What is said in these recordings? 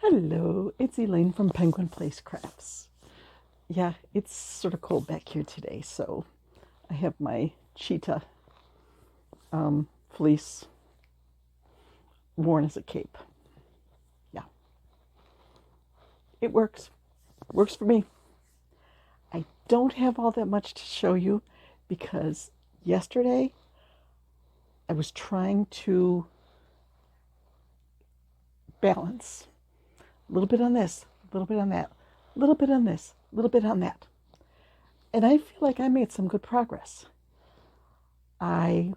Hello, it's Elaine from Penguin Place Crafts. Yeah, it's sort of cold back here today, so I have my cheetah fleece worn as a cape. Yeah, it works. Works for me. I don't have all that much to show you because yesterday I was trying to balance a little bit on this, a little bit on that, a little bit on this, a little bit on that. And I feel like I made some good progress. I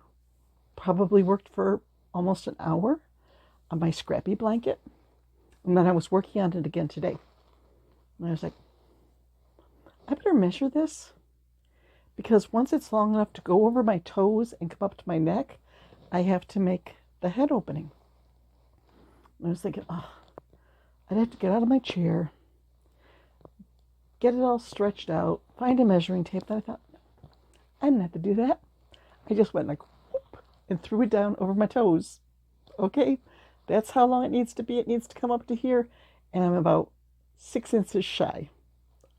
probably worked for almost an hour on my scrappy blanket. And then I was working on it again today. And I was like, I better measure this because once it's long enough to go over my toes and come up to my neck, I have to make the head opening. And I was thinking, I'd have to get out of my chair, get it all stretched out, find a measuring tape. Then I thought, I didn't have to do that. I just went like, whoop, and threw it down over my toes. Okay, that's how long it needs to be. It needs to come up to here, and I'm about 6 inches shy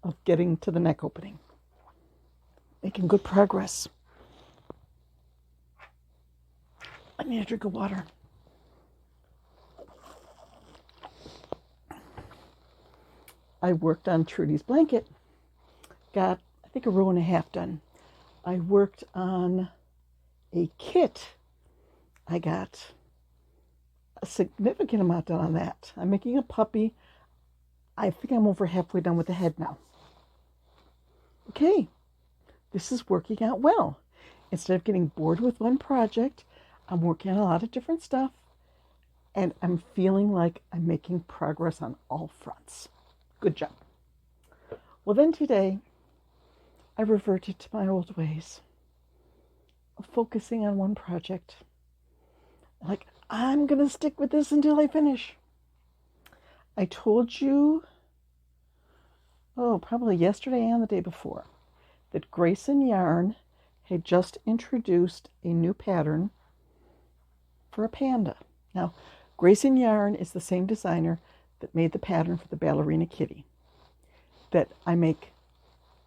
of getting to the neck opening. Making good progress. I need a drink of water. I worked on Trudy's blanket. Got, I think, a row and a half done. I worked on a kit. I got a significant amount done on that. I'm making a puppy. I think I'm over halfway done with the head now. Okay, this is working out well. Instead of getting bored with one project, I'm working on a lot of different stuff, and I'm feeling like I'm making progress on all fronts. Good job. Well, then today, I reverted to my old ways of focusing on one project. Like, I'm going to stick with this until I finish. I told you, probably yesterday and the day before, that Grayson Yarn had just introduced a new pattern for a panda. Now, Grayson Yarn is the same designer that made the pattern for the Ballerina Kitty that I make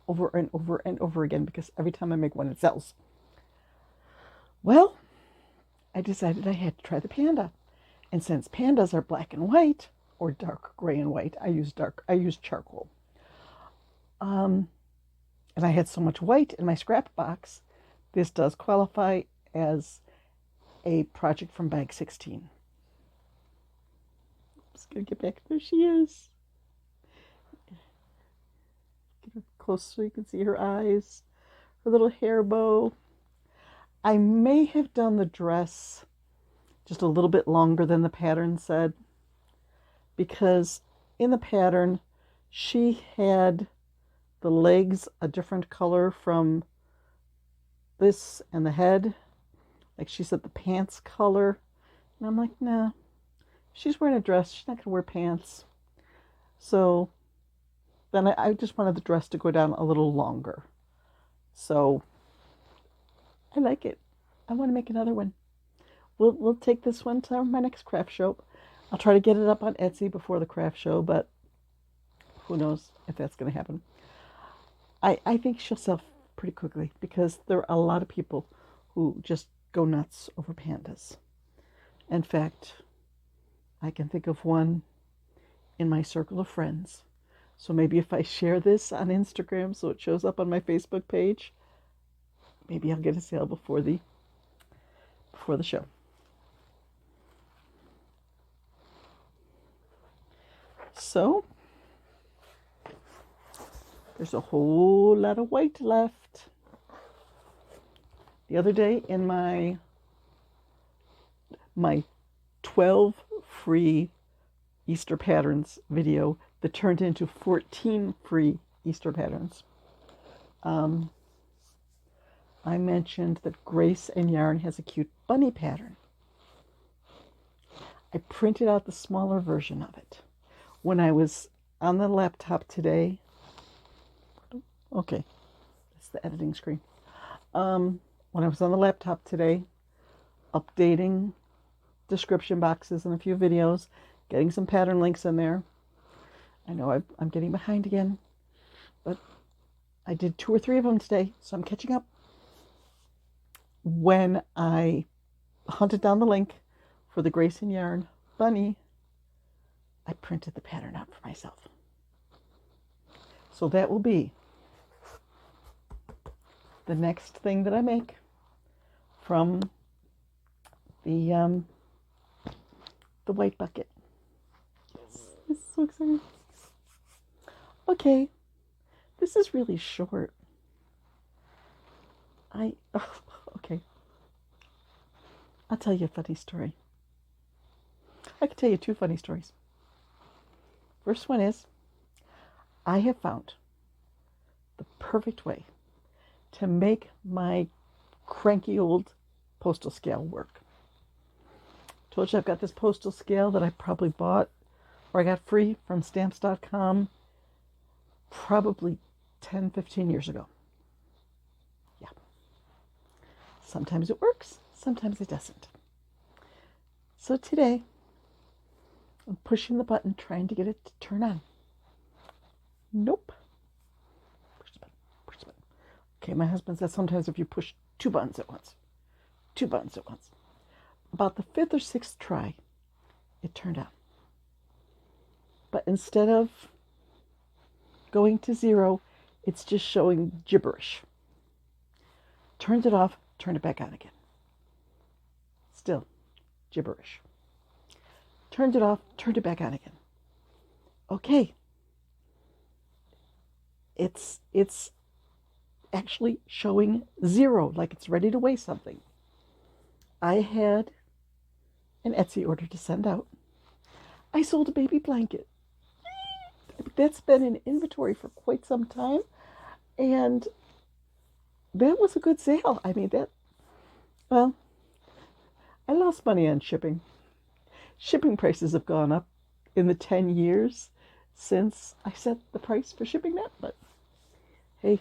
over and over and over again because every time I make one, it sells. Well, I decided I had to try the panda. And since pandas are black and white, or dark gray and white, I use charcoal. And I had so much white in my scrap box, this does qualify as a project from bag 16. I'm just going to get back. There she is. Get her close so you can see her eyes, her little hair bow. I may have done the dress just a little bit longer than the pattern said, because in the pattern, she had the legs a different color from this and the head. Like she said, the pants color. And I'm like, nah, she's wearing a dress. She's not going to wear pants. So then I just wanted the dress to go down a little longer. So I like it. I want to make another one. We'll take this one to my next craft show. I'll try to get it up on Etsy before the craft show, but who knows if that's going to happen. I think she'll sell pretty quickly because there are a lot of people who just go nuts over pandas. In fact, I can think of one in my circle of friends. So maybe if I share this on Instagram so it shows up on my Facebook page, maybe I'll get a sale before the show. So there's a whole lot of white left. The other day in my 12 free Easter patterns video that turned into 14 free Easter patterns, I mentioned that Grace and Yarn has a cute bunny pattern. I printed out the smaller version of it. When I was on the laptop today, okay, that's the editing screen. When I was on the laptop today, updating description boxes and a few videos, getting some pattern links in there. I know I'm getting behind again, but I did 2 or 3 of them today, so I'm catching up. When I hunted down the link for the Grace and Yarn bunny, I printed the pattern out for myself. So that will be the next thing that I make from the white bucket. Yes, this is so exciting. Okay, this is really short. Okay. I'll tell you a funny story. I could tell you 2 funny stories. First one is, I have found the perfect way to make my cranky old postal scale work. Told you I've got this postal scale that I probably bought or I got free from stamps.com probably 10, 15 years ago. Yeah. Sometimes it works, sometimes it doesn't. So today, I'm pushing the button, trying to get it to turn on. Nope. Push the button, push the button. Okay, my husband says sometimes if you push 2 buttons at once, about the 5th or 6th try, it turned on. But instead of going to 0, it's just showing gibberish. Turned it off, turned it back on again. Still gibberish. Turned it off, turned it back on again. Okay. It's actually showing 0, like it's ready to weigh something. I had an Etsy order to send out. I sold a baby blanket. That's been in inventory for quite some time, and that was a good sale. I mean, well, I lost money on shipping. Shipping prices have gone up in the 10 years since I set the price for shipping that, but hey,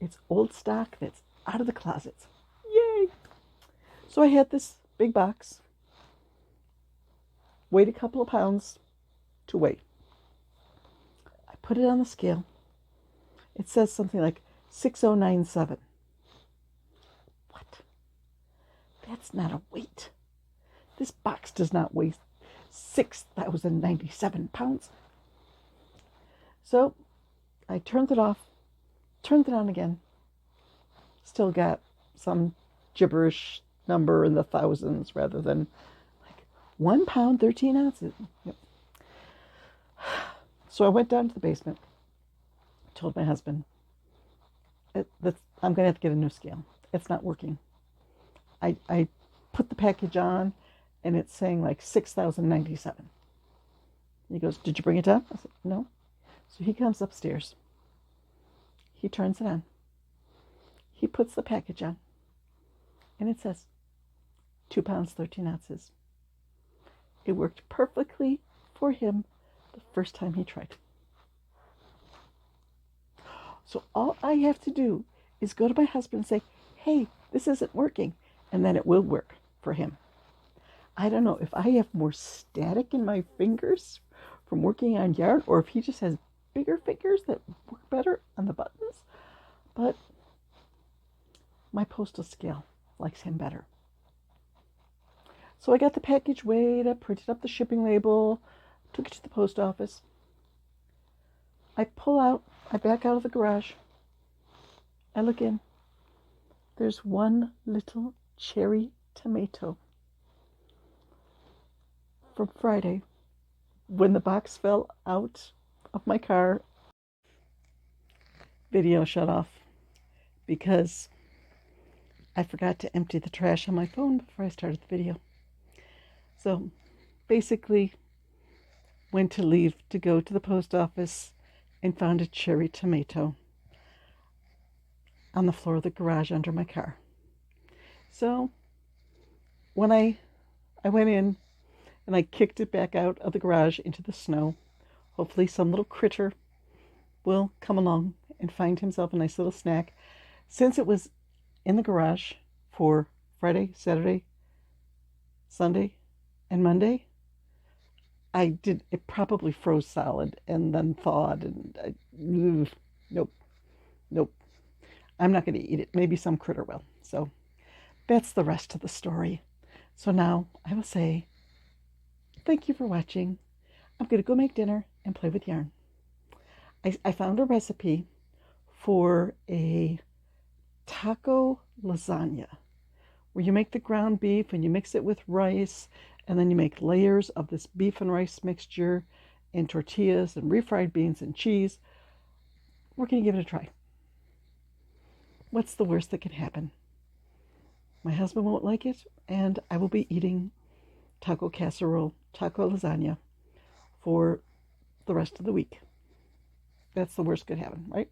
it's old stock that's out of the closets. Yay! So I had this big box, weighed a couple of pounds to weigh. I put it on the scale. It says something like 6097. What? That's not a weight. This box does not weigh 6,097 pounds. So I turned it off, turned it on again. Still got some gibberish number in the thousands rather than like 1 pound, 13 ounces. Yep. So I went down to the basement, told my husband, I'm going to have to get a new scale. It's not working. I put the package on, and it's saying like 6,097. He goes, did you bring it down? I said, no. So he comes upstairs. He turns it on. He puts the package on, and it says 2 pounds, 13 ounces. It worked perfectly for him the first time he tried. So all I have to do is go to my husband and say, hey, this isn't working, and then it will work for him. I don't know if I have more static in my fingers from working on yarn, or if he just has bigger fingers that work better on the buttons, but my postal scale likes him better. So I got the package weighed, I printed up the shipping label, took it to the post office. I back out of the garage. I look in. There's one little cherry tomato from Friday when the box fell out of my car. Video shut off because I forgot to empty the trash on my phone before I started the video. So basically went to leave to go to the post office and found a cherry tomato on the floor of the garage under my car. So when I went in and I kicked it back out of the garage into the snow, hopefully some little critter will come along and find himself a nice little snack. Since it was in the garage for Friday, Saturday, Sunday, and Monday, It probably froze solid and then thawed, and nope, nope. I'm not going to eat it. Maybe some critter will. So that's the rest of the story. So now I will say thank you for watching. I'm going to go make dinner and play with yarn. I found a recipe for a taco lasagna where you make the ground beef and you mix it with rice, and then you make layers of this beef and rice mixture and tortillas and refried beans and cheese. We're going to give it a try. What's the worst that can happen? My husband won't like it, and I will be eating taco casserole, taco lasagna for the rest of the week. That's the worst that could happen, right?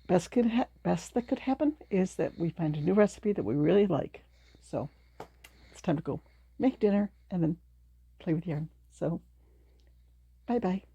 Best that could happen is that we find a new recipe that we really like. So it's time to go make dinner and then play with yarn. So bye-bye.